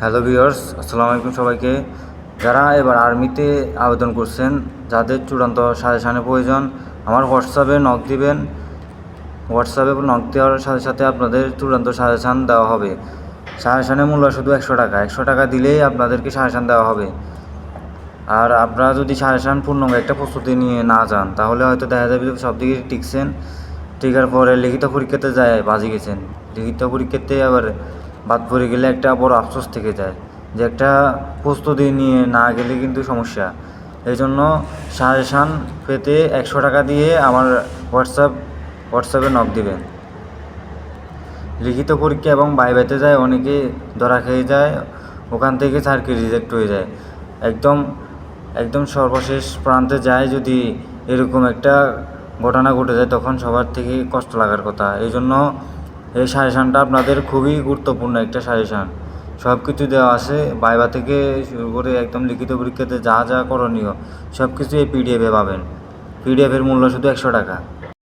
Hello viewers, আসসালামু আলাইকুম সবাইকে। যারা এবার আর্মিতে আবেদন করছেন, যাদের চূড়ান্ত সাজেশানের প্রয়োজন, আমার হোয়াটসঅ্যাপে নক দিবেন। হোয়াটসঅ্যাপে নক দেওয়ার সাথে সাথে আপনাদের চূড়ান্ত সাজেশান দেওয়া হবে। সাজেশানের মূল্য শুধু 100 টাকা। 100 টাকা দিলেই আপনাদেরকে সাজেশান দেওয়া হবে। আর আপনারা যদি সাজেশান পূর্ণাঙ্গ একটা প্রস্তুতি নিয়ে না যান, তাহলে হয়তো দেখা যাবে সব দিকে টিকছেন, টিকার পরে লিখিত পরীক্ষাতে যায় বাজি গেছেন। লিখিত পরীক্ষাতে আবার বাদ পড়ে গেলে একটা বড় আফসোস থেকে যায় যে একটা প্রস্তুতি নিয়ে না গেলে কিন্তু সমস্যা। এই জন্য সাজেশান পেতে 100 টাকা দিয়ে আমার হোয়াটসঅ্যাপে নক দিবেন। লিখিত পরীক্ষা এবং ভাইভাতে যায় অনেকে ধরা খেয়ে যায়, ওখান থেকে স্যারকে রিজেক্ট হয়ে যায়। একদম একদম সর্বশেষ প্রান্তে যায় যদি এরকম একটা ঘটনা ঘটে যায়, তখন সবার থেকে কষ্ট লাগার কথা। এই জন্য এই সাজেশানটা আপনাদের খুবই গুরুত্বপূর্ণ একটা সাজেশান। সব কিছু দেওয়া আছে, ভাইভা থেকে শুরু করে একদম লিখিত পরীক্ষাতে যা যা করণীয় সব কিছু এই পিডিএফে পাবেন। পিডিএফের মূল্য শুধু 100 টাকা।